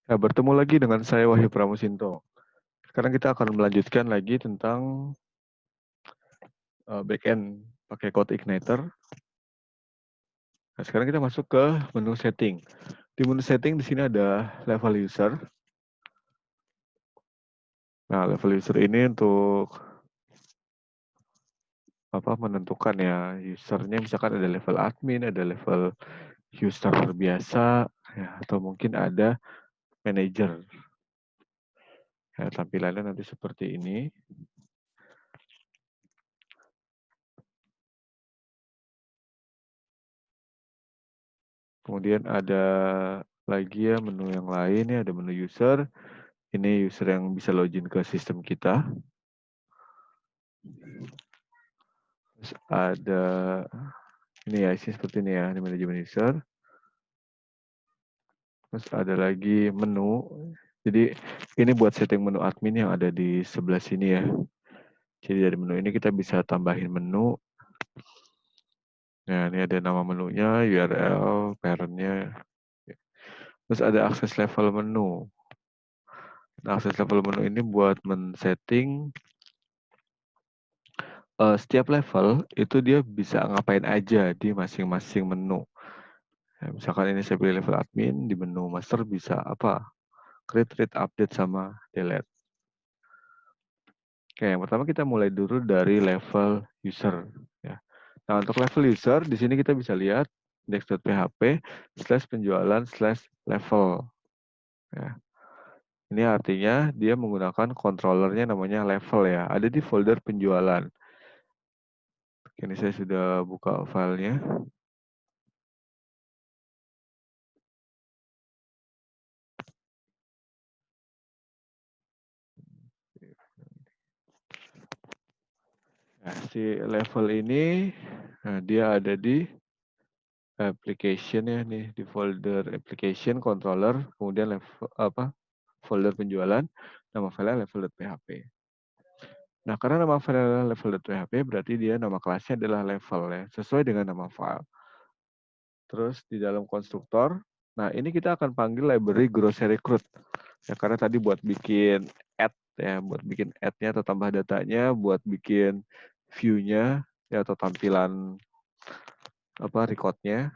Ya, bertemu lagi dengan saya Wahyu Pramusinto. Sekarang kita akan melanjutkan lagi tentang backend pakai Code Igniter. Nah, sekarang kita masuk ke menu setting. Di menu setting di sini ada level user. Nah, level user ini untuk menentukan ya usernya, misalkan ada level admin, ada level user biasa, ya, atau mungkin ada manager. Ya, tampilannya nanti seperti ini. Kemudian ada lagi ya menu yang lain ya, ada menu user. Ini user yang bisa login ke sistem kita. Terus ada ini ya, isi seperti ini ya, di manajemen user. Terus ada lagi menu. Jadi ini buat setting menu admin yang ada di sebelah sini ya. Jadi dari menu ini kita bisa tambahin menu. Nah, ini ada nama menunya, URL, parent-nya. Terus ada akses level menu. Nah, akses level menu ini buat men-setting setiap level itu dia bisa ngapain aja di masing-masing menu. Ya, misalkan ini saya pilih level admin, di menu master bisa apa? Create, read, update, sama delete. Oke, yang pertama kita mulai dulu dari level user. Ya. Nah, untuk level user, di sini kita bisa lihat index.php/penjualan/level. Ya. Ini artinya dia menggunakan controllernya namanya level ya. Ada di folder penjualan. Ini saya sudah buka filenya. Nah, si level ini, nah, dia ada di application ya nih, di folder application controller, kemudian level folder penjualan, nama filenya level.php. Nah, karena nama file level.php berarti dia nama kelasnya adalah level ya, sesuai dengan nama file. Terus di dalam konstruktor, nah ini kita akan panggil library grocery recruit. Ya, karena tadi buat bikin add ya, buat bikin add-nya atau tambah datanya, buat bikin view-nya ya, atau tampilan record-nya.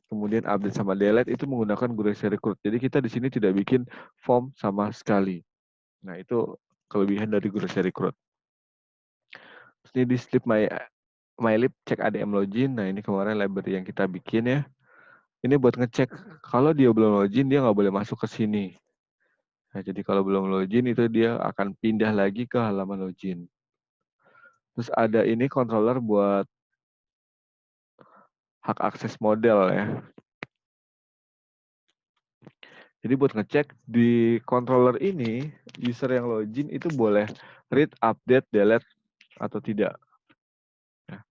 Kemudian update sama delete itu menggunakan grocery recruit. Jadi kita di sini tidak bikin form sama sekali. Nah, itu kelebihan dari grocery recruit. Terus ini di slip mylib cek ADM login. Nah, ini kemarin library yang kita bikin ya. Ini buat ngecek kalau dia belum login dia nggak boleh masuk ke sini. Nah, jadi kalau belum login itu dia akan pindah lagi ke halaman login. Terus ada ini controller buat hak akses model ya. Jadi buat ngecek di controller ini user yang login itu boleh read, update, delete atau tidak. Nah,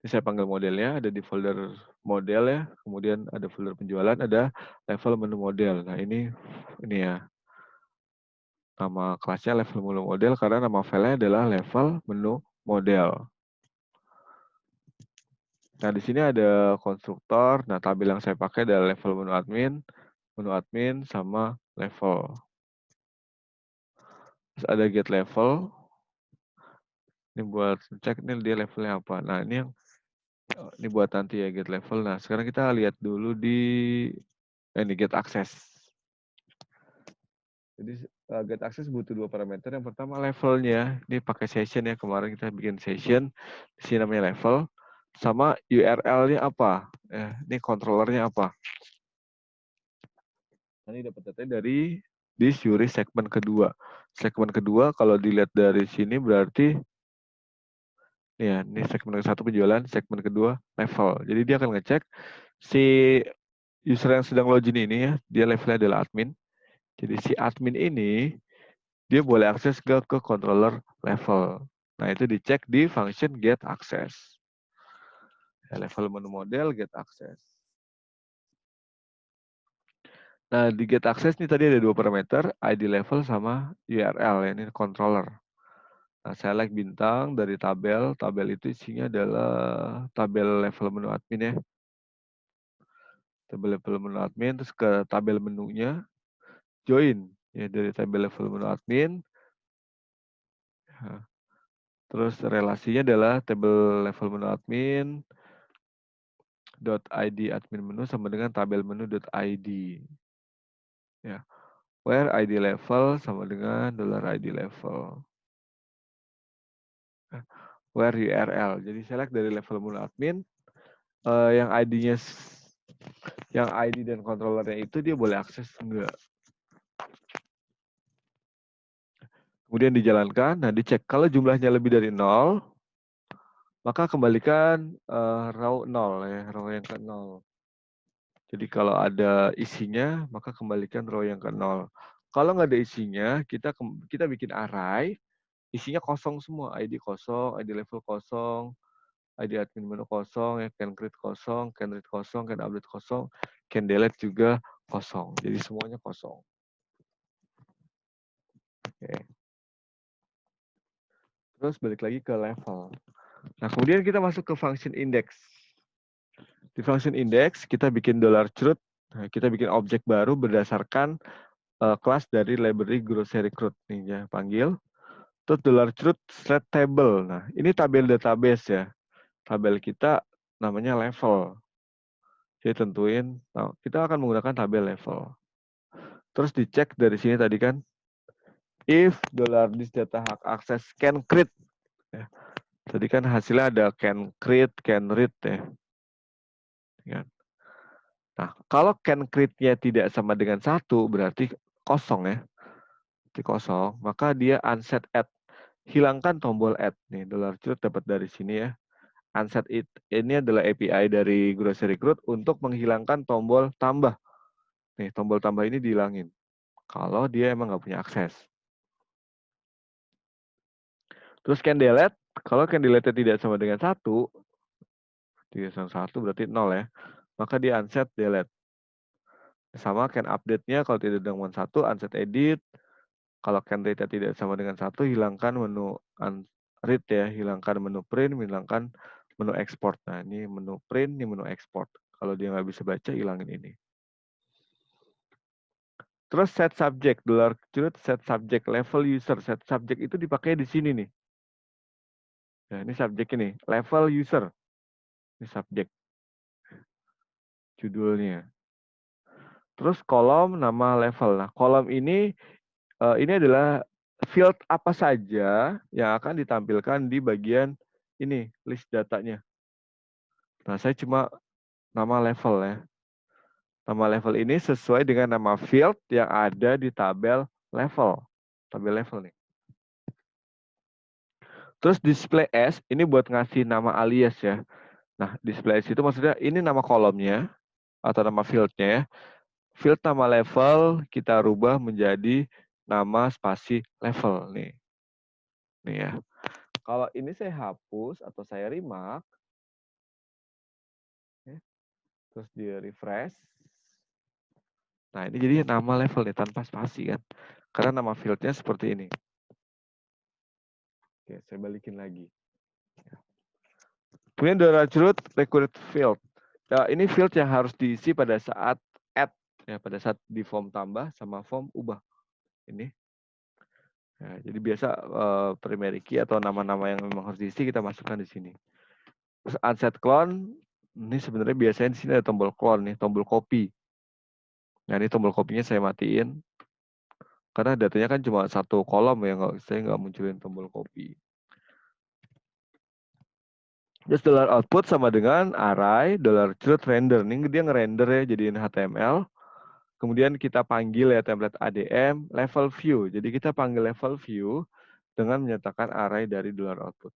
ini saya panggil modelnya, ada di folder model ya, kemudian ada folder penjualan, ada level menu model. Nah, ini ya, nama kelasnya level menu model karena nama filenya adalah level menu model. Nah, di sini ada konstruktor. Nah, tabel yang saya pakai adalah level menu admin sama level. Terus ada get level. Ini buat cek nih dia levelnya apa. Nah, ini buat nanti ya get level. Nah, sekarang kita lihat dulu di ini get access. Jadi get access butuh dua parameter. Yang pertama levelnya. Ini pakai session ya. Kemarin kita bikin session. Di sini namanya level. Sama URL-nya apa. Ini controllernya apa. Ini dapat data dari di Shuri segmen kedua. Segmen kedua kalau dilihat dari sini berarti ya ini segmen ke-1 penjualan, segmen kedua level. Jadi dia akan ngecek si user yang sedang login ini ya, dia levelnya adalah admin. Jadi si admin ini dia boleh akses ke controller level. Nah, itu dicek di function get access. Ya, level menu model get access. Nah, di get access nih tadi ada dua parameter, ID level sama URL ya, ini controller. Nah, select bintang dari tabel. Tabel itu isinya adalah tabel level menu admin ya. Tabel level menu admin, terus ke tabel menunya. join ya dari tabel level menu admin. Nah, terus relasinya adalah tabel level menu admin .id admin menu sama dengan tabel menu .id ya. Where ID level sama dengan $id level. Nah, where URL. Jadi select dari level menu admin yang ID-nya yang ID dan controllernya itu dia boleh akses enggak. Kemudian dijalankan, nah dicek kalau jumlahnya lebih dari 0, maka kembalikan row 0 ya, row yang ke 0. Jadi kalau ada isinya, maka kembalikan row yang ke 0. Kalau nggak ada isinya, kita bikin array, isinya kosong semua, ID kosong, ID level kosong, ID admin menu kosong, ya, can create kosong, can read kosong, can update kosong, can delete juga kosong. Jadi semuanya kosong. Oke. Terus balik lagi ke level. Nah, kemudian kita masuk ke function index. Di function index, kita bikin $truth. Nah, kita bikin objek baru berdasarkan kelas dari library grocery recruit. Nih ya, panggil. Terus $truth set table. Nah, ini tabel database ya. Tabel kita namanya level. Jadi tentuin, nah, kita akan menggunakan tabel level. Terus dicek dari sini tadi kan, if $this data hak access can create. Ya. Tadi kan hasilnya ada can create, can read ya. Nah, kalau can create-nya tidak sama dengan 1, berarti kosong ya. Berarti kosong, maka dia unset add. Hilangkan tombol add. Nih, $truth dapat dari sini ya. Unset it. Ini adalah API dari Grocery Recruit untuk menghilangkan tombol tambah. Nih, tombol tambah ini dihilangin. Kalau dia emang nggak punya akses. Terus can delete. Kalau can delete tidak sama dengan 1, tidak sama 1 berarti 0 ya. Maka dia unset delete. Sama can update-nya kalau tidak dengan 1, unset edit. Kalau can read tidak sama dengan 1, hilangkan menu read ya, hilangkan menu print, hilangkan menu export. Nah, ini menu print, ini menu export. Kalau dia nggak bisa baca, hilangin ini. Terus set subject, $truth set subject, level user, set subject itu dipakai di sini nih. Nah, ini subjek ini, level user. Ini subjek. Judulnya. Terus kolom nama level. Nah, kolom ini adalah field apa saja yang akan ditampilkan di bagian ini, list datanya. Nah, saya cuma nama level ya. Nama level ini sesuai dengan nama field yang ada di tabel level. Tabel level nih. Terus display as, ini buat ngasih nama alias ya. Nah, display as itu maksudnya ini nama kolomnya atau nama fieldnya ya. Field nama level kita rubah menjadi nama spasi level nih. Nih ya. Kalau ini saya hapus atau saya remark, terus di refresh. Nah, ini jadi nama level nih tanpa spasi kan. Karena nama fieldnya seperti ini. Oke, saya balikin lagi. Kemudian $truth required field. Ya, ini field yang harus diisi pada saat add, ya, pada saat di form tambah sama form ubah. Ini. Ya, jadi biasa primary key atau nama-nama yang memang harus diisi kita masukkan di sini. Terus unset clone, ini sebenarnya biasanya di sini ada tombol clone nih, tombol copy. Nah, ini tombol kopinya saya matiin. Karena datanya kan cuma satu kolom ya, saya nggak munculin tombol copy. Terus $output sama dengan array $truth render. Ini dia ngerender ya jadiin HTML. Kemudian kita panggil ya template ADM level view. Jadi kita panggil level view dengan menyatakan array dari $output.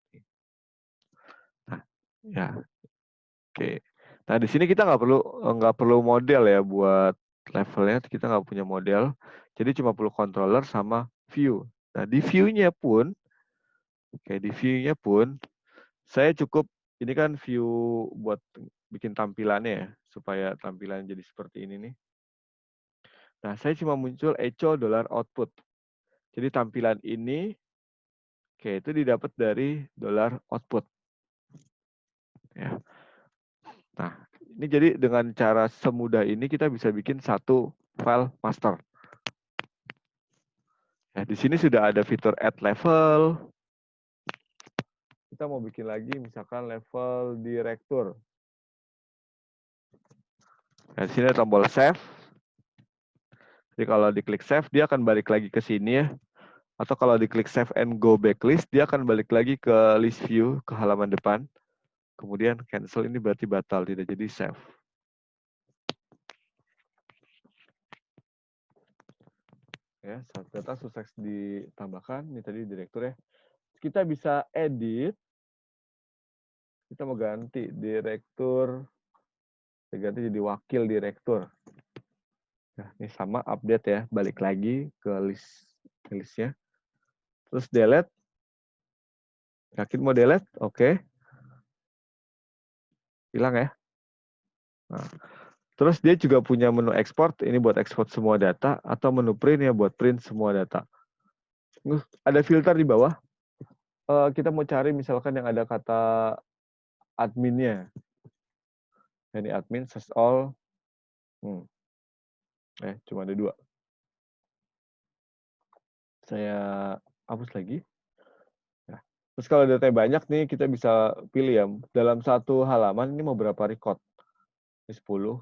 Nah, ya, oke. Nah di sini kita nggak perlu model ya buat levelnya. Kita nggak punya model. Jadi cuma perlu controller sama view. Nah di view-nya pun, saya cukup ini kan view buat bikin tampilannya ya supaya tampilan jadi seperti ini nih. Nah saya cuma muncul echo $output. Jadi tampilan ini itu didapat dari $output. Ya. Nah, ini jadi dengan cara semudah ini kita bisa bikin satu file master. Ya, di sini sudah ada fitur add level. Kita mau bikin lagi misalkan level direktur. Nah, di sini ada tombol save. Jadi kalau diklik save, dia akan balik lagi ke sini ya. Atau kalau diklik save and go backlist, dia akan balik lagi ke list view, ke halaman depan. Kemudian cancel ini berarti batal, tidak jadi save. Ya, data sukses ditambahkan. Ini tadi direktur ya. Kita bisa edit. Kita mau ganti direktur. Kita ganti jadi wakil direktur. Nah, ini sama update ya. Balik lagi ke listnya. Terus delete. Yakin mau delete? Oke. Hilang ya. Nah, terus dia juga punya menu export, ini buat export semua data, atau menu print ya buat print semua data. Ada filter di bawah. Kita mau cari misalkan yang ada kata adminnya. Ini admin, search all. Cuma ada 2. Saya hapus lagi. Nah, terus kalau datanya banyak nih, kita bisa pilih ya. Dalam satu halaman ini mau berapa record. Ini 10.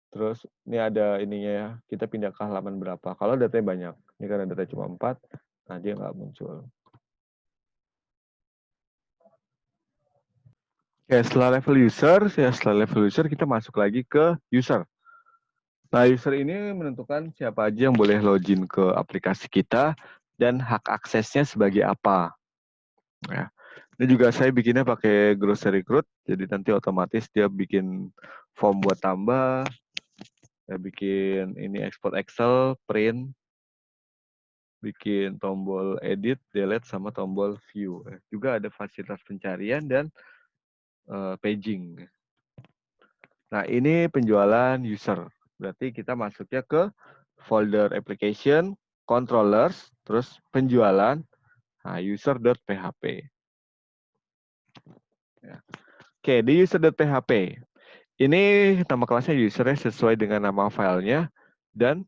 Terus ini ada ininya ya, kita pindah ke halaman berapa. Kalau datanya banyak, ini karena datanya cuma 4, nah dia nggak muncul. Ya, setelah level user kita masuk lagi ke user. Nah, user ini menentukan siapa aja yang boleh login ke aplikasi kita dan hak aksesnya sebagai apa. Ya. Ini juga saya bikinnya pakai Grocery Recruit, jadi nanti otomatis dia bikin form buat tambah, ya bikin ini export Excel, print, bikin tombol edit, delete, sama tombol view. Juga ada fasilitas pencarian dan paging. Nah, ini penjualan user. Berarti kita masuknya ke folder application, controllers, terus penjualan, nah, user.php. Ya. Oke, di user.php. Ini nama kelasnya user sesuai dengan nama filenya. Dan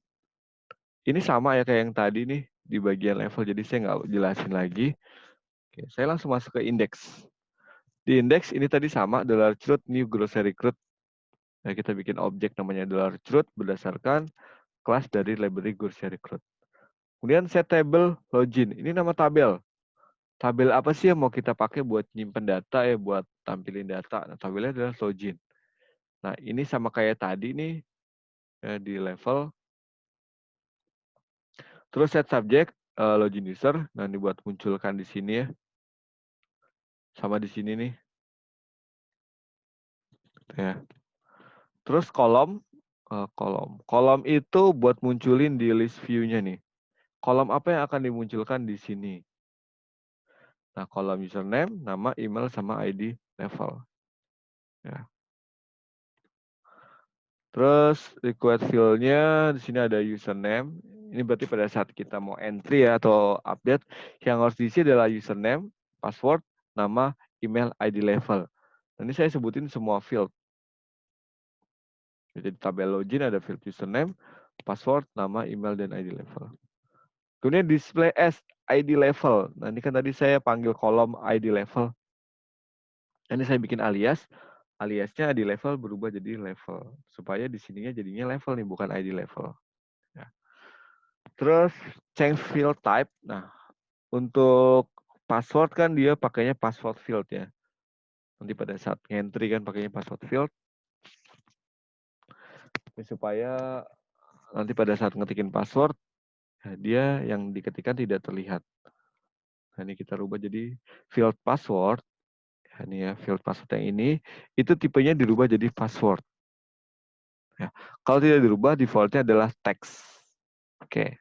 ini sama ya kayak yang tadi nih di bagian level. Jadi saya nggak jelasin lagi. Oke, saya langsung masuk ke index. Di index ini tadi sama, $truth new grocery recruit. Nah, kita bikin objek namanya $truth berdasarkan kelas dari library grocery recruit. Kemudian set table login. Ini nama tabel. Tabel apa sih yang mau kita pakai buat nyimpen data ya, buat tampilin data. Nah, tabelnya adalah login. Nah, ini sama kayak tadi nih di level. Terus set subject login user. Nah, ini buat munculkan di sini ya. Sama di sini nih. Ya. Terus kolom. Kolom itu buat munculin di list view-nya nih. Kolom apa yang akan dimunculkan di sini? Nah, kolom username, nama, email, sama ID level. Ya. Terus required field-nya di sini ada username. Ini berarti pada saat kita mau entry ya, atau update, yang harus diisi adalah username, password, nama, email, ID level. Ini saya sebutin semua field. Jadi tabel login ada field username, password, nama, email, dan ID level. Kemudian display as ID level. Nah, ini kan tadi saya panggil kolom ID level. Ini saya bikin alias. Aliasnya ID level berubah jadi level. Supaya di sininya jadinya level nih, bukan ID level. Ya. Terus change field type. Nah, untuk password kan dia pakainya password field ya. Nanti pada saat entry kan pakainya password field. Ini supaya nanti pada saat ngetikin password, ya dia yang diketikkan tidak terlihat. Nah, ini kita rubah jadi field password. Ini ya, field password yang ini, itu tipenya dirubah jadi password. Ya. Kalau tidak dirubah, defaultnya adalah text. Oke.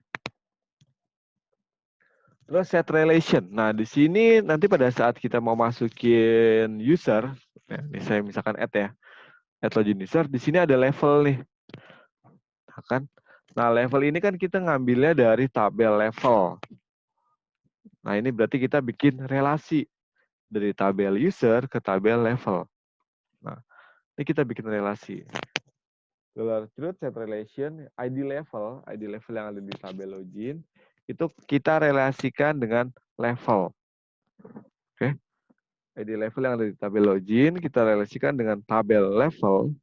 Terus set relation. Nah, di sini nanti pada saat kita mau masukin user, ya, ini saya misalkan add ya, add login user, di sini ada level nih. Nah, kan? Nah, level ini kan kita ngambilnya dari tabel level. Nah, ini berarti kita bikin relasi dari tabel user ke tabel level. Nah, ini kita bikin relasi. $truth set relation ID level yang ada di tabel login itu kita relasikan dengan level. Oke. ID level yang ada di tabel login kita relasikan dengan tabel level.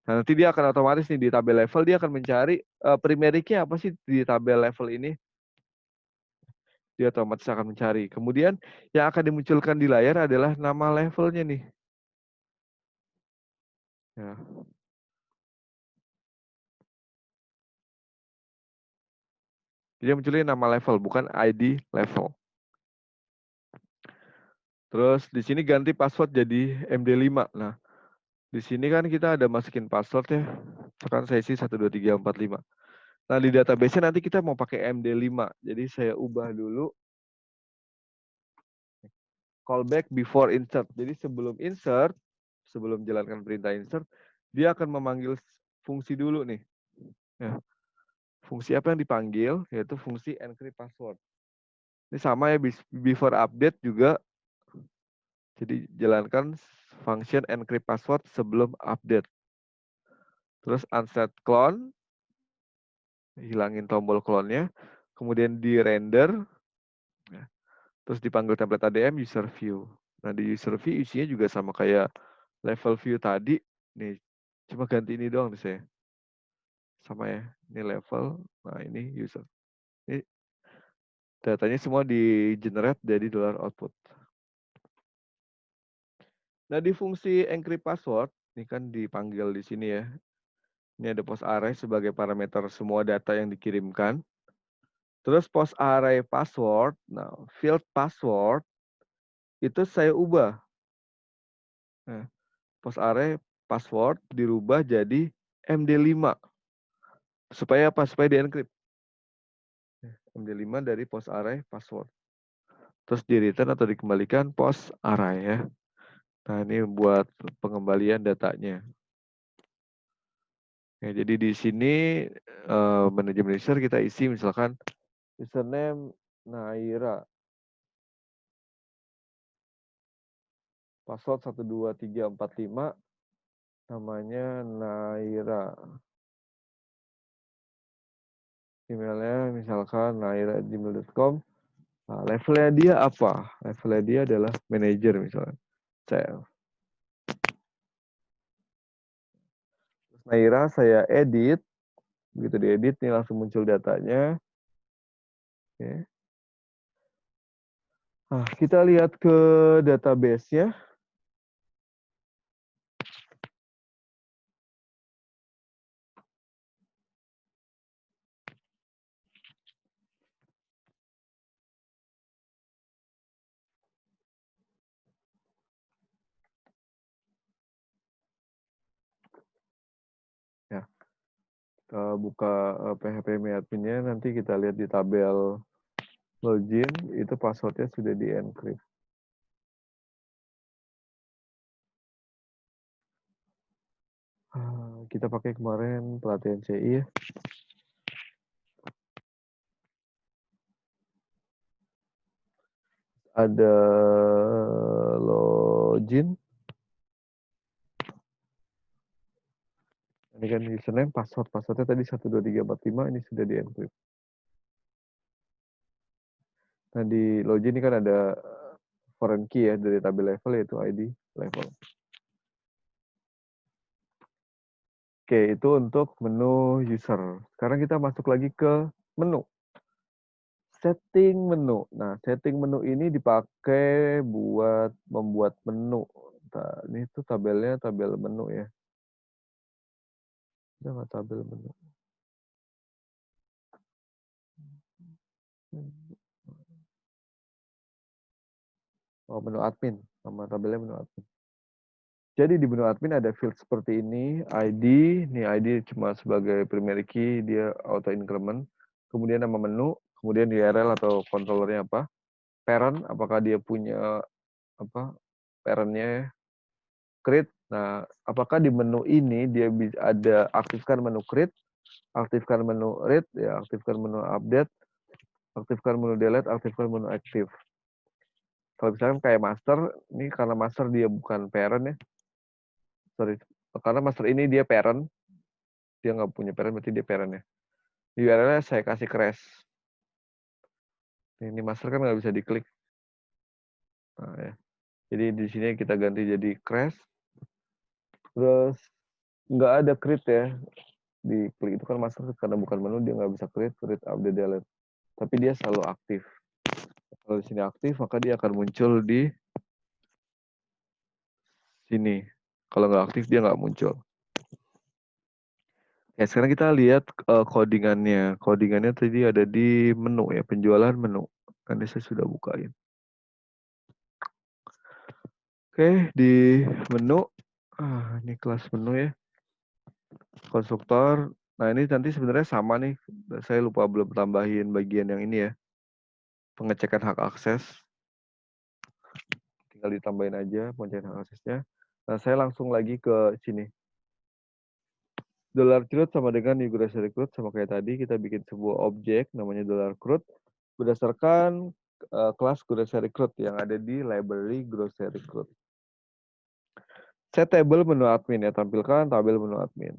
Nah, nanti dia akan otomatis nih di tabel level dia akan mencari primary key apa sih di tabel level ini. Dia otomatis akan mencari. Kemudian yang akan dimunculkan di layar adalah nama levelnya nih. Ya. Dia munculin nama level, bukan ID level. Terus di sini ganti password jadi MD5. Nah, di sini kan kita ada masukin password ya. Misalkan saya isi 12345. Nah, di database-nya nanti kita mau pakai MD5. Jadi saya ubah dulu callback before insert. Jadi sebelum insert, sebelum jalankan perintah insert, dia akan memanggil fungsi dulu nih. Ya. Fungsi apa yang dipanggil? Yaitu fungsi encrypt password. Ini sama ya, before update juga. Jadi jalankan function encrypt password sebelum update. Terus unset clone, hilangin tombol clone-nya. Kemudian di render, terus dipanggil template ADM user view. Nah di user view isinya juga sama kayak level view tadi. Nih, cuma ganti ini doang nih saya. Sama ya, ini level, nah ini user. Ini datanya semua di generate dari $output. Nah di fungsi encrypt password, ini kan dipanggil di sini ya. Ini ada post array sebagai parameter semua data yang dikirimkan. Terus post array password, nah field password itu saya ubah. Nah, post array password dirubah jadi MD5. Supaya apa? Supaya di-encrypt. MD5 dari post array password. Terus di-return atau dikembalikan post array ya. Nah, ini buat pengembalian datanya. Ya, jadi di sini manajemen user kita isi misalkan username Naira. Password 12345 namanya Naira. Emailnya misalkan naira@gmail.com. Nah, levelnya dia apa? Levelnya dia adalah manager misalnya. Terus Naira saya edit. Begitu diedit nih langsung muncul datanya. Oke. Nah, kita lihat ke database-nya. Ya, kita buka PHP admin-nya, nanti kita lihat di tabel login, itu passwordnya sudah di-encrypt. Kita pakai kemarin pelatihan CI ya. Ada login. Ini kan username, passwordnya tadi 12345, ini sudah di-encrypt. Nah, di login ini kan ada foreign key ya, dari tabel level yaitu ID level. Oke, itu untuk menu user. Sekarang kita masuk lagi ke menu. Setting menu. Nah, setting menu ini dipakai buat membuat menu. Nah, ini tuh tabelnya tabel menu ya. Ini tabel menu. Oh, menu admin. Nama tabelnya menu admin. Jadi di menu admin ada field seperti ini, ID. Nih ID cuma sebagai primary key, dia auto increment. Kemudian nama menu, kemudian URL atau controllernya apa. Parent, apakah dia punya apa parentnya, create. Nah, apakah di menu ini dia bisa ada aktifkan menu create, aktifkan menu read, ya aktifkan menu update, aktifkan menu delete, aktifkan menu active. Kalau misalkan kayak master, ini karena master dia bukan parent ya. Sorry, Karena master ini dia parent, dia nggak punya parent, berarti dia parent ya. Di URL-nya saya kasih crash. Ini master kan nggak bisa diklik. Nah, ya. Jadi di sini kita ganti jadi crash. Terus nggak ada create ya. Di klik itu kan master karena bukan menu dia nggak bisa create update delete. Tapi dia selalu aktif. Kalau di sini aktif maka dia akan muncul di sini. Kalau nggak aktif dia nggak muncul. Ya sekarang kita lihat codingannya. Codingannya tadi ada di menu ya, penjualan menu. Nanti saya sudah bukain. Oke, di menu. Ini kelas menu ya. Konstruktor. Nah ini nanti sebenarnya sama nih. Saya lupa belum tambahin bagian yang ini ya. Pengecekan hak akses. Tinggal ditambahin aja pengecekan hak aksesnya. Nah saya langsung lagi ke sini. $CRUD sama dengan new grocery CRUD sama kayak tadi kita bikin sebuah objek namanya $CRUD berdasarkan kelas grocery CRUD yang ada di library grocery CRUD. Set table menu admin ya, tampilkan tabel menu admin.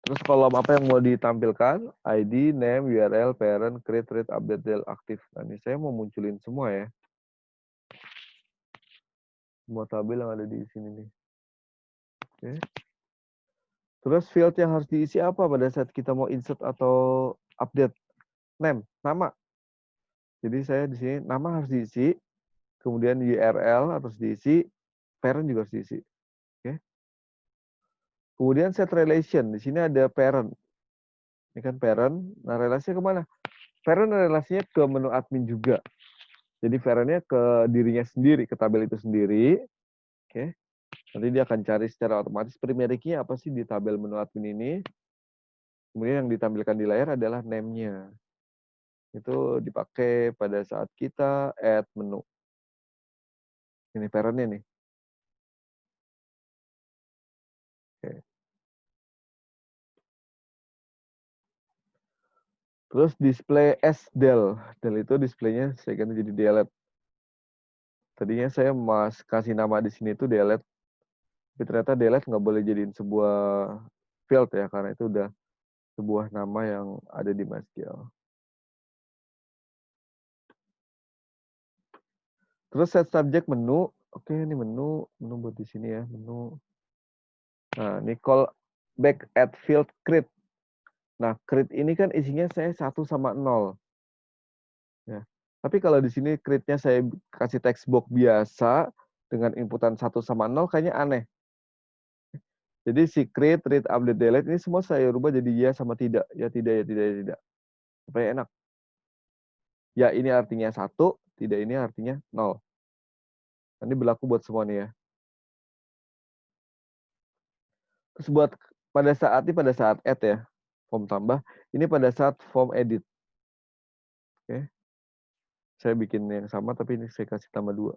Terus kolom apa yang mau ditampilkan? ID, name, URL, parent, create, read, update, del, aktif. Nah ini saya mau munculin semua ya. Semua tabel yang ada di sini nih. Oke. Terus field yang harus diisi apa pada saat kita mau insert atau update? Name, nama. Jadi saya di sini nama harus diisi, kemudian URL harus diisi, parent juga harus diisi. Oke. Kemudian set relation, di sini ada parent. Ini kan parent, nah relasinya kemana? Parent relasinya ke menu admin juga. Jadi parentnya ke dirinya sendiri, ke tabel itu sendiri. Oke. Nanti dia akan cari secara otomatis primary key apa sih di tabel menu admin ini. Kemudian yang ditampilkan di layar adalah name-nya. Itu dipakai pada saat kita add menu. Ini parent-nya nih. Oke. Terus display as del. Del itu displaynya saya ganti jadi delete. Tadinya saya kasih nama di sini itu delete. Tapi ternyata delete nggak boleh jadiin sebuah field ya, karena itu udah sebuah nama yang ada di MySQL. Terus set subject menu. Oke, ini menu buat di sini ya, menu. Nah, ini call back at field create. Nah, create ini kan isinya saya 1 sama 0. Ya. Tapi kalau di sini create-nya saya kasih text box biasa dengan inputan 1 sama 0 kayaknya aneh. Jadi si create, read, update, delete ini semua saya rubah jadi ya sama tidak. Ya tidak, ya tidak, ya tidak. Supaya enak. Ya ini artinya 1, tidak ini artinya 0. Ini berlaku buat semua nih ya. Terus buat pada saat add ya, form tambah. Ini pada saat form edit. Oke. Saya bikin yang sama tapi ini saya kasih tambah 2.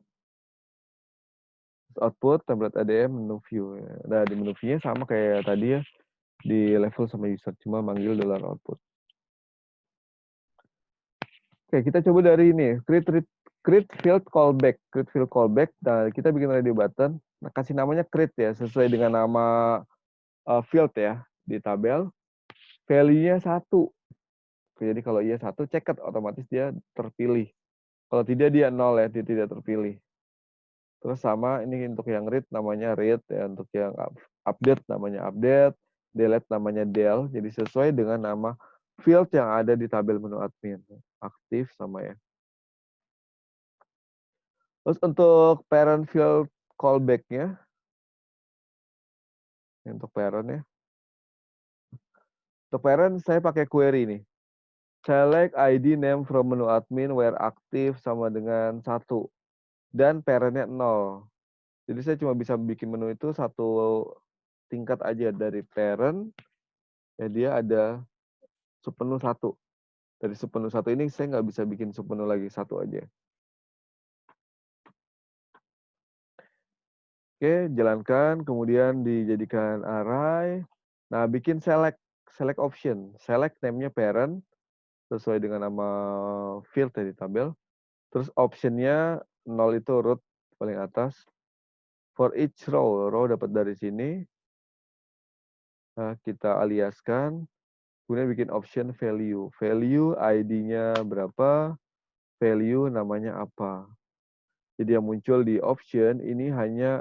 Output, template ADM, menu view. Nah, di menu view-nya sama kayak tadi ya, di level sama user, cuma manggil $output. Oke, kita coba dari ini, create field callback. Create field callback, nah kita bikin radio button, nah kasih namanya create ya, sesuai dengan nama field ya, di tabel. Value-nya 1. Jadi kalau iya 1, ceket otomatis dia terpilih. Kalau tidak dia 0 ya, dia tidak terpilih. Terus sama ini untuk yang read namanya read ya, untuk yang update namanya update, delete namanya del. Jadi sesuai dengan nama field yang ada di tabel menu admin. Aktif sama ya. Terus untuk parent field callback-nya, untuk parent ya. Untuk parent saya pakai query nih. Select ID name from menu admin where active sama dengan 1. Dan parent-nya 0. Jadi saya cuma bisa bikin menu itu satu tingkat aja dari parent, ya dia ada submenu 1. Dari submenu 1 ini saya nggak bisa bikin submenu lagi, 1 aja. Oke, jalankan, kemudian dijadikan array. Nah, bikin select option. Select name-nya parent, sesuai dengan nama field dari tabel. Terus option-nya 0 itu root paling atas. For each row dapat dari sini. Nah, kita aliaskan, kemudian bikin option value. Value ID-nya berapa, value namanya apa. Jadi yang muncul di option ini hanya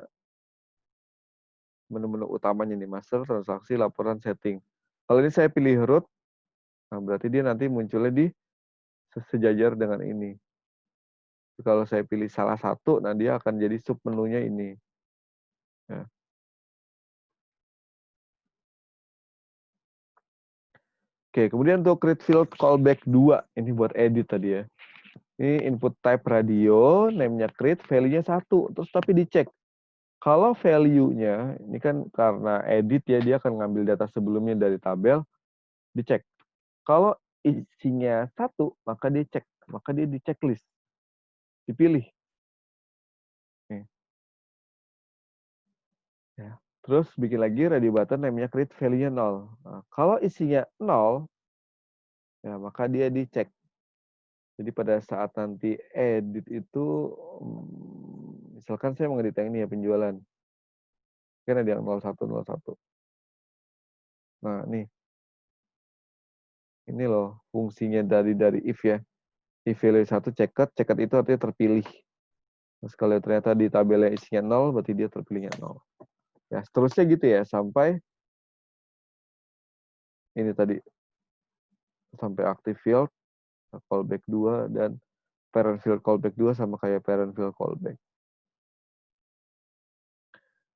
menu-menu utamanya nih, master, transaksi, laporan, setting. Kalau ini saya pilih root, nah berarti dia nanti munculnya di sejajar dengan ini. Kalau saya pilih salah satu, nah dia akan jadi sub menunya ini. Ya. Oke, kemudian untuk create field callback 2, ini buat edit tadi ya. Ini input type radio, name-nya create, value-nya 1. Terus tapi dicek. Kalau value-nya, ini kan karena edit ya, dia akan ngambil data sebelumnya dari tabel, dicek. Kalau isinya 1, maka dia cek. Maka dia di checklist. Dipilih. Nih. Ya. Terus bikin lagi radio button, name-nya create, value-nya 0. Nah, kalau isinya 0, ya maka dia dicek. Jadi pada saat nanti edit itu, misalkan saya mengedit yang ini ya, penjualan. Kan ada yang 0101. Nah, nih. Ini loh fungsinya dari if ya. If value 1 ceket itu artinya terpilih. Terus kalau ternyata di tabelnya isinya 0, berarti dia terpilihnya 0. Ya, seterusnya gitu ya, sampai ini tadi. Sampai active field, callback 2, dan parent field callback 2 sama kayak parent field callback.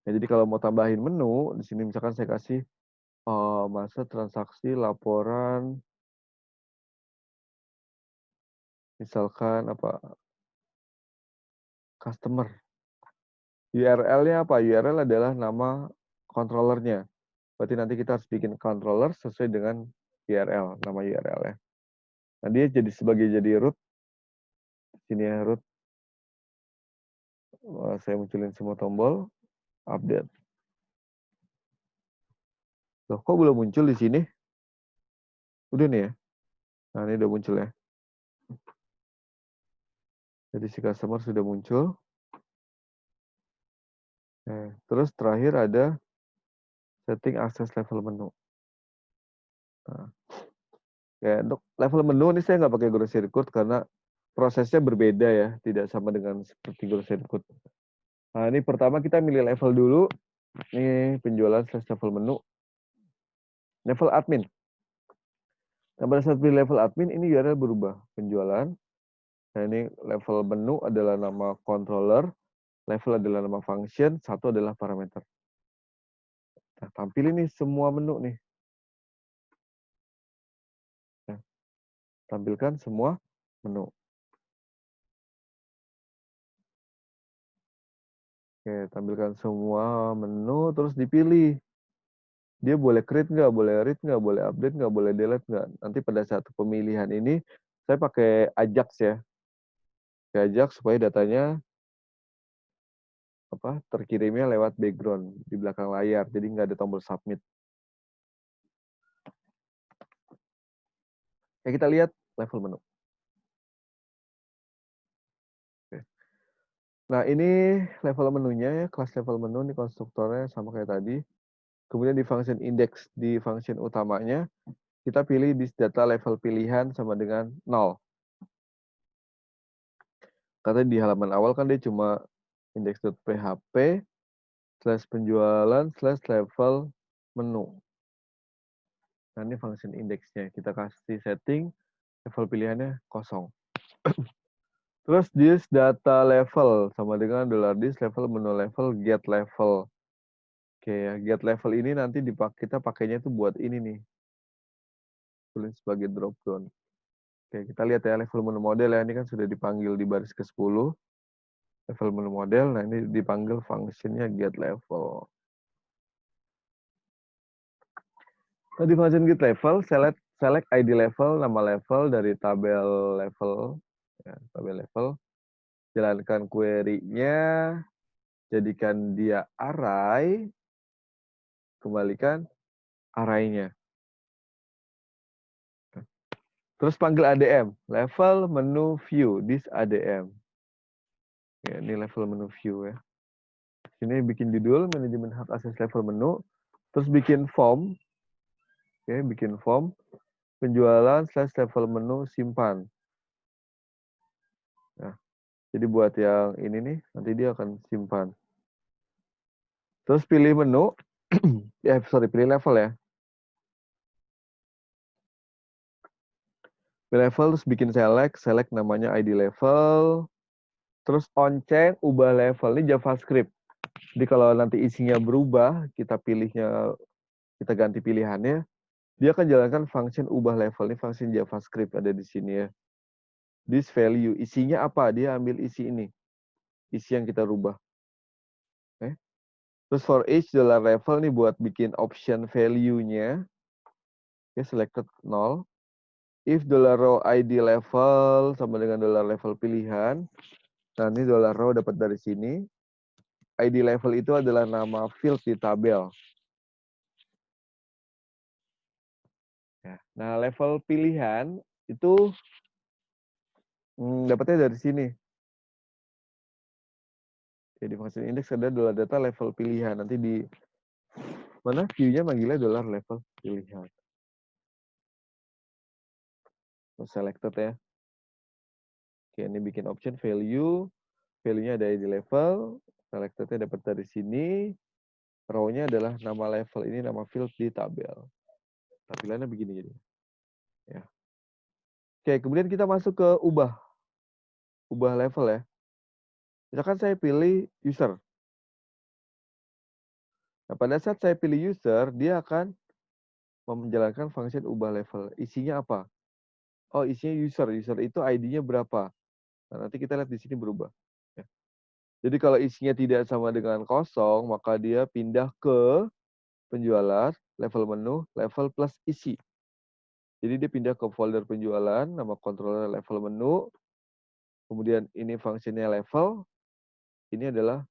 Ya, jadi kalau mau tambahin menu, di sini misalkan saya kasih masa transaksi laporan, misalkan apa, customer. URL-nya apa? URL adalah nama controllernya. Berarti nanti kita harus bikin controller sesuai dengan URL, nama URL-nya. Nah, dia jadi root. Sini ya root. Saya munculin semua tombol, update. Loh, kok belum muncul di sini? Udah nih ya. Nah, ini udah muncul ya. Jadi si customer sudah muncul. Terus terakhir ada setting access level menu. Nah, ya, untuk level menu ini saya nggak pakai grocery code karena prosesnya berbeda ya, tidak sama dengan seperti grocery code. Nah, ini pertama kita milih level dulu. Ini penjualan / level menu. Level admin. Nah, pada saat pilih level admin, ini URL berubah. Penjualan. Nah, ini level menu adalah nama controller. Level adalah nama function. 1 adalah parameter. Nah, tampil ini semua menu nih. Nah, tampilkan semua menu. Oke, tampilkan semua menu, terus dipilih. Dia boleh create nggak, boleh read nggak, boleh update nggak, boleh delete nggak. Nanti pada saat pemilihan ini, saya pakai Ajax ya. Pakai Ajax supaya datanya terkirimnya lewat background di belakang layar, jadi nggak ada tombol submit. Ya, kita lihat level menu. Oke. Nah, ini level menunya ya, kelas level menu, ini konstruktornya sama kayak tadi. Kemudian di function index, di function utamanya, kita pilih this data level pilihan sama dengan 0. Karena di halaman awal kan dia cuma index.php /penjualan /level menu. Nah, ini function index-nya. Kita kasih setting, level pilihannya kosong. Terus this data level sama dengan $this level menu level get level. Oke ya, get level ini nanti kita pakainya itu buat ini nih. Tulis sebagai drop down. Oke, kita lihat ya level menu model ya. Ini kan sudah dipanggil di baris ke-10. Level menu model, nah ini dipanggil fungsinya get level. Nah, di function get level, select ID level, nama level dari tabel level. Ya, tabel level. Jalankan query-nya, jadikan dia array, kembalikan array-nya. Terus panggil ADM, level menu view, this ADM. Ya, ini level menu view ya. Sini bikin judul, manajemen hak akses level menu, terus bikin form, oke, bikin form, penjualan / level menu simpan. Nah, jadi buat yang ini nih, nanti dia akan simpan. Terus pilih menu, pilih level ya. Pilih level, terus bikin select namanya ID level, terus on-check, ubah level, ini JavaScript. Jadi kalau nanti isinya berubah, kita pilihnya, kita ganti pilihannya, dia akan jalankan function ubah level. Ini function JavaScript ada di sini ya. This value, isinya apa? Dia ambil isi ini. Isi yang kita rubah. Okay. Terus for each $level nih buat bikin option value-nya. Okay, selected 0. If $row ID level sama dengan $level pilihan. Nah, ini $row dapat dari sini. ID level itu adalah nama field di tabel. Nah, level pilihan itu dapatnya dari sini. Jadi function index ada $data level pilihan. Nanti di mana view-nya manggilnya $level pilihan. Selected ya. Oke, ini bikin option value. Value-nya ada di level. Selected-nya dapat dari sini. Row-nya adalah nama level. Ini nama field di tabel. Tampilannya begini jadi. Ya. Oke, kemudian kita masuk ke ubah. Ubah level ya. Misalkan saya pilih user. Nah, pada saat saya pilih user, dia akan menjalankan function ubah level. Isinya apa? Oh, isinya user. User itu ID-nya berapa? Nah, nanti kita lihat di sini berubah. Ya. Jadi kalau isinya tidak sama dengan kosong, maka dia pindah ke penjualan, level menu, level plus isi. Jadi dia pindah ke folder penjualan, nama controller level menu, kemudian ini fungsinya level, ini adalah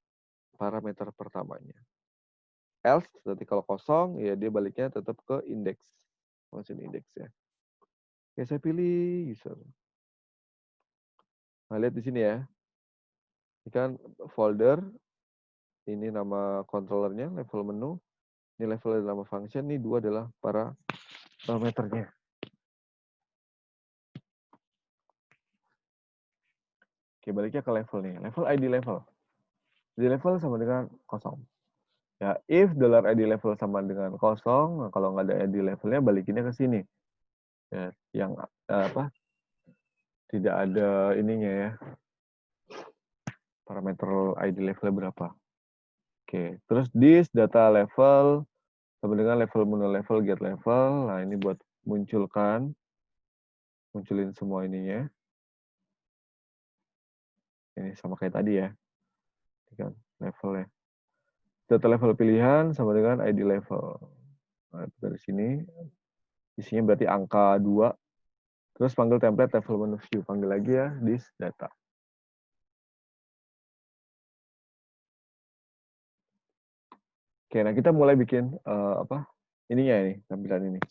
parameter pertamanya. Else, nanti kalau kosong, ya dia baliknya tetap ke index, fungsi index ya. Oke, saya pilih user. Nah, lihat di sini ya. Ini kan folder, ini nama controllernya, level menu, ini level adalah nama function, ini dua adalah parameternya. Oke, baliknya ke level nih. Level ID level. ID level sama dengan kosong. Ya, if $ID level sama dengan kosong, nah kalau nggak ada ID levelnya balikinnya ke sini. Ya, yang apa? Tidak ada ininya ya. Parameter ID levelnya berapa? Oke, terus this data level sama dengan level menu level get level. Nah, ini buat munculin semua ininya. Ini sama kayak tadi ya. Ini kan levelnya. Data level pilihan sama dengan ID level. Nah, dari sini isinya berarti angka 2. Terus panggil template level menu view. Panggil lagi ya this data. Oke, nah kita mulai bikin ininya ini, tampilan ini.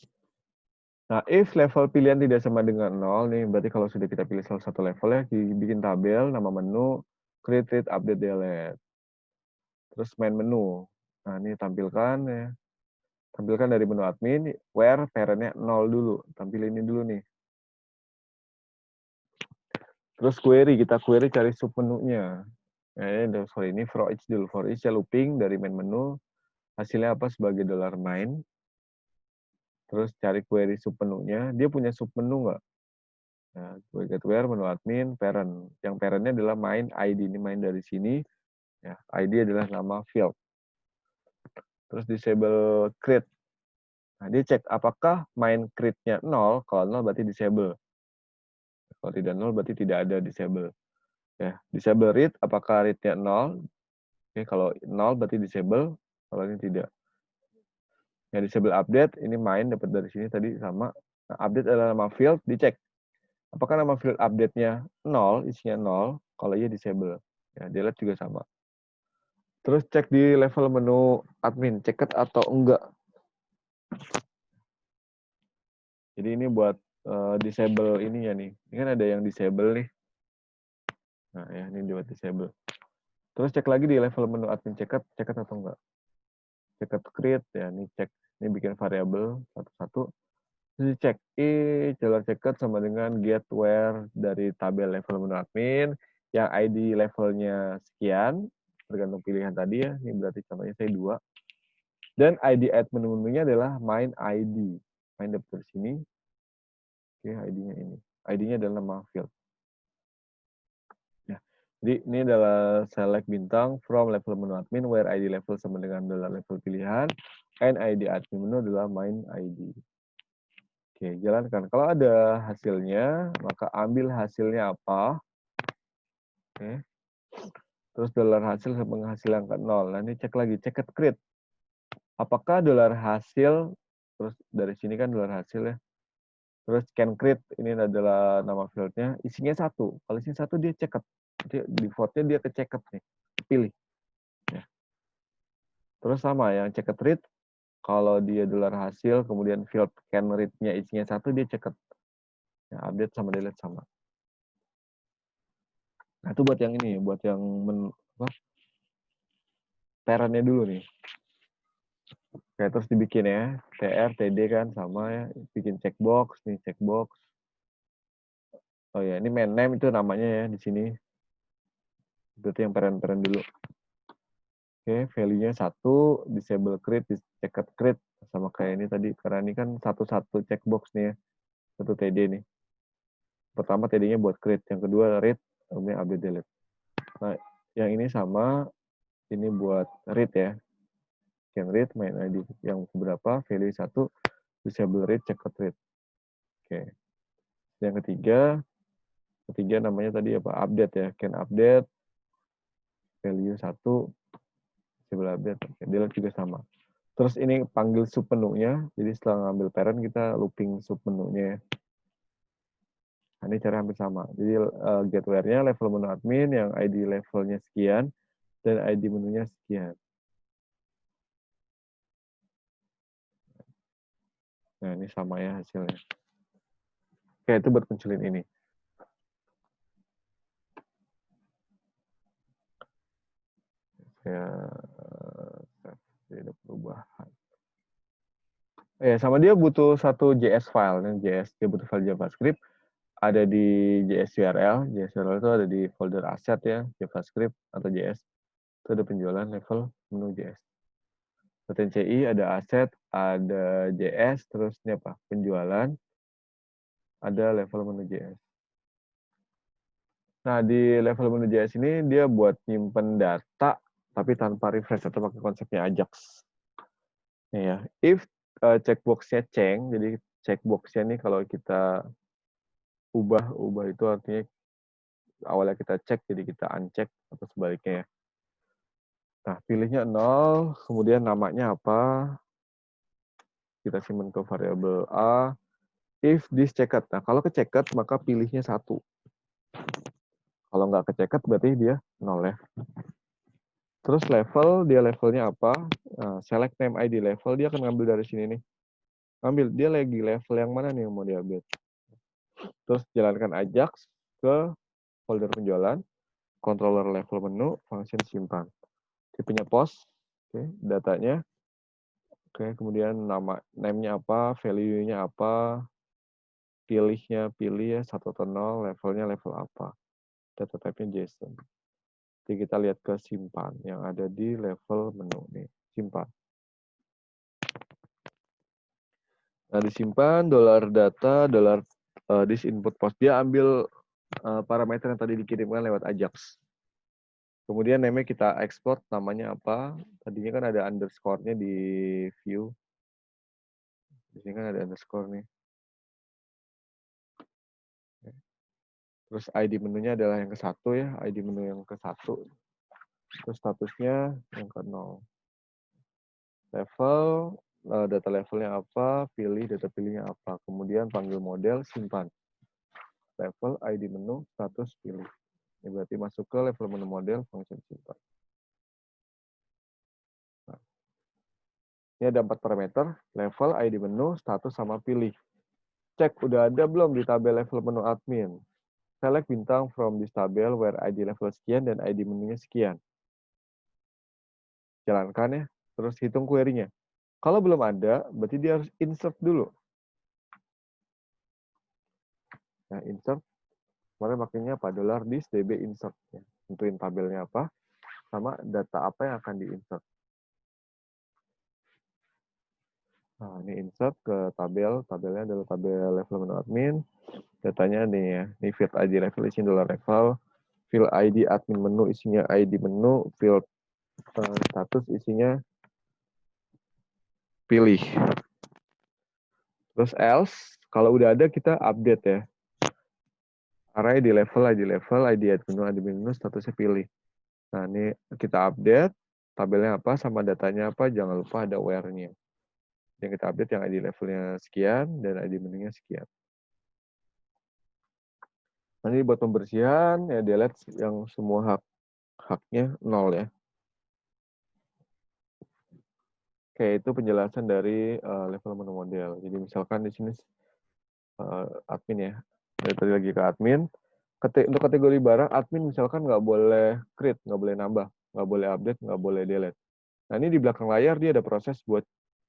Nah, if level pilihan tidak sama dengan 0, nih berarti kalau sudah kita pilih salah satu level ya, bikin tabel, nama menu, create, read, update, delete. Terus main menu. Nah, ini tampilkan ya. Tampilkan dari menu admin, where parent-nya 0 dulu. Tampil ini dulu nih. Terus query, kita query cari submenunya. Sorry, ini for each dulu. For each ya looping dari main menu. Hasilnya apa sebagai $main. Terus cari query submenunya. Dia punya submenu nggak? Nah, get where, menu admin, parent. Yang parentnya adalah main ID. Ini main dari sini. Ya, ID adalah nama field. Terus disable create. Nah, dia cek apakah main create-nya 0. Kalau 0 berarti disable. Kalau tidak 0 berarti tidak ada disable. Ya, disable read, apakah read-nya 0? Oke, kalau 0 berarti disable. Kalau ini tidak. Ya, disable update, ini main dapat dari sini tadi sama. Nah, update adalah nama field, dicek. Apakah nama field update-nya 0, isinya 0? Kalau iya disable. Ya, delete juga sama. Terus cek di level menu admin, ceket atau enggak. Jadi ini buat disable ini ya nih. Ini kan ada yang disable nih. Nah ya, ini buat disable. Terus cek lagi di level menu admin checkout atau enggak. Checkout create ya, ini cek, ini bikin variabel satu-satu. Terus dicek, jalur checkout sama dengan get where dari tabel level menu admin, yang ID levelnya sekian, tergantung pilihan tadi ya, ini berarti contohnya saya 2. Dan ID admin menunya adalah main ID. Main dapat dari sini, oke ID-nya ini. ID-nya adalah nama field. Ya. Jadi ini adalah select bintang from level menu admin where ID level sama dengan level pilihan and ID admin menu adalah main ID. Oke, jalankan. Kalau ada hasilnya, maka ambil hasilnya apa. Oke. Terus dolar hasil sama penghasilan ke 0. Nah ini cek lagi, check create. Apakah dolar hasil, terus dari sini kan dolar hasil ya. Terus can create, ini adalah nama fieldnya, isinya 1. Kalau isinya 1 dia check. Defaultnya dia ke check nih, pilih. Ya. Terus sama yang check read, kalau dia dolar hasil, kemudian field can read-nya isinya 1, dia check. Ya, update sama delete sama. Nah itu buat yang ini, buat yang parent-nya dulu nih. Oke, terus dibikin ya, tr, td kan sama ya, bikin checkbox nih, checkbox. Oh ya, ini main name itu namanya ya di sini. Berarti yang parent-parent dulu. Oke, value-nya 1, disable create, checked create sama kayak ini tadi, karena ini kan satu-satu checkbox nih ya, satu td nih. Pertama td-nya buat create, yang kedua read, kemudian update delete. Nah, yang ini sama, ini buat read ya. Can read, main ID yang berapa, value 1, disable read, checked read. Oke. Yang ketiga namanya tadi apa? Update ya. Can update, value 1, disable update. Oke, delete juga sama. Terus ini panggil sub menunya. Jadi setelah ngambil parent, kita looping sub menunya ya. Nah, ini cara hampir sama. Jadi get where-nya level menu admin yang ID levelnya sekian dan ID menunya sekian. Nah, ini sama ya hasilnya. Oke, itu buat munculin ini. Saya ada perubahan. Sama dia butuh satu JS file. JS, dia butuh file JavaScript. Ada di JS URL. JS URL itu ada di folder asset ya, JavaScript atau JS. Itu ada penjualan level menu JS. CI ada aset, ada JS, terus ini apa? Penjualan, ada level menu JS. Nah, di level menu JS ini dia buat nyimpen data, tapi tanpa refresh atau pakai konsepnya Ajax. Nih ya, if checkbox-nya change, jadi checkbox-nya nih kalau kita ubah itu artinya awalnya kita cek, jadi kita uncheck atau sebaliknya ya. Nah, pilihnya 0, kemudian namanya apa? Kita simpan ke variabel A. If this checked. Nah, kalau ke checked, maka pilihnya 1. Kalau nggak ke checked, berarti dia 0 ya. Terus level, dia levelnya apa? Nah, select name ID level, dia akan ngambil dari sini nih. Ngambil, dia lagi level yang mana nih yang mau diupdate. Terus jalankan Ajax ke folder penjualan, controller level menu, function simpan. Tipenya post, oke, datanya, oke, kemudian name-nya apa, value-nya apa, pilihnya pilih ya 1 atau 0, levelnya level apa. Data type-nya JSON. Jadi kita lihat ke simpan yang ada di level menu nih, simpan. Nah, disimpan $data this input post. Dia ambil parameter yang tadi dikirimkan lewat Ajax. Kemudian name-nya kita export, namanya apa? Tadinya kan ada underscore-nya di view. Di sini kan ada underscore nih. Terus ID menunya adalah yang ke-1 ya, ID menu yang ke-1. Terus statusnya yang ke-0. Level, data levelnya apa, pilih data pilihnya apa. Kemudian panggil model, simpan. Level, ID menu, status, pilih. Ini berarti masuk ke level menu model, function simpan. Nah, ini ada 4 parameter, level, ID menu, status, sama pilih. Cek udah ada belum di tabel level menu admin. Select bintang from this tabel where ID level sekian dan ID menunya sekian. jalankan ya, terus hitung query-nya. Kalau belum ada, berarti dia harus insert dulu. Nah, insert, kemarin makanya apa? $this db insert. Ya. Tentuin tabelnya apa, sama data apa yang akan di-insert. Nah, ini insert ke tabel. Tabelnya adalah tabel level menu admin. Datanya nih ya. Ini field ID level isinya $level. Field ID admin menu isinya ID menu. Field status isinya pilih. Terus else, kalau udah ada kita update ya. Array ID level, ID admin menu, statusnya pilih. Nah, ini kita update. Tabelnya apa, sama datanya apa, jangan lupa ada where-nya. Yang kita update yang ID levelnya sekian, dan ID menunya sekian. Nanti buat pembersihan, ya delete yang semua haknya 0 ya. Oke, itu penjelasan dari level menu model. Jadi misalkan di sini admin ya. Dari tadi lagi ke admin. Untuk kategori barang, admin misalkan nggak boleh create, nggak boleh nambah, nggak boleh update, nggak boleh delete. Nah, ini di belakang layar dia ada proses buat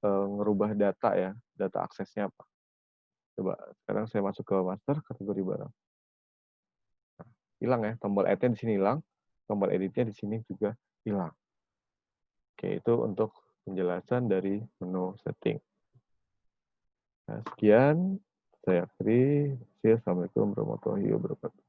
ngerubah data ya, data aksesnya apa. Coba, sekarang saya masuk ke master, kategori barang. Nah, hilang ya, tombol add-nya di sini hilang, tombol edit-nya di sini juga hilang. Oke, itu untuk penjelasan dari menu setting. Nah, sekian, saya Fri. Assalamualaikum warahmatullahi wabarakatuh.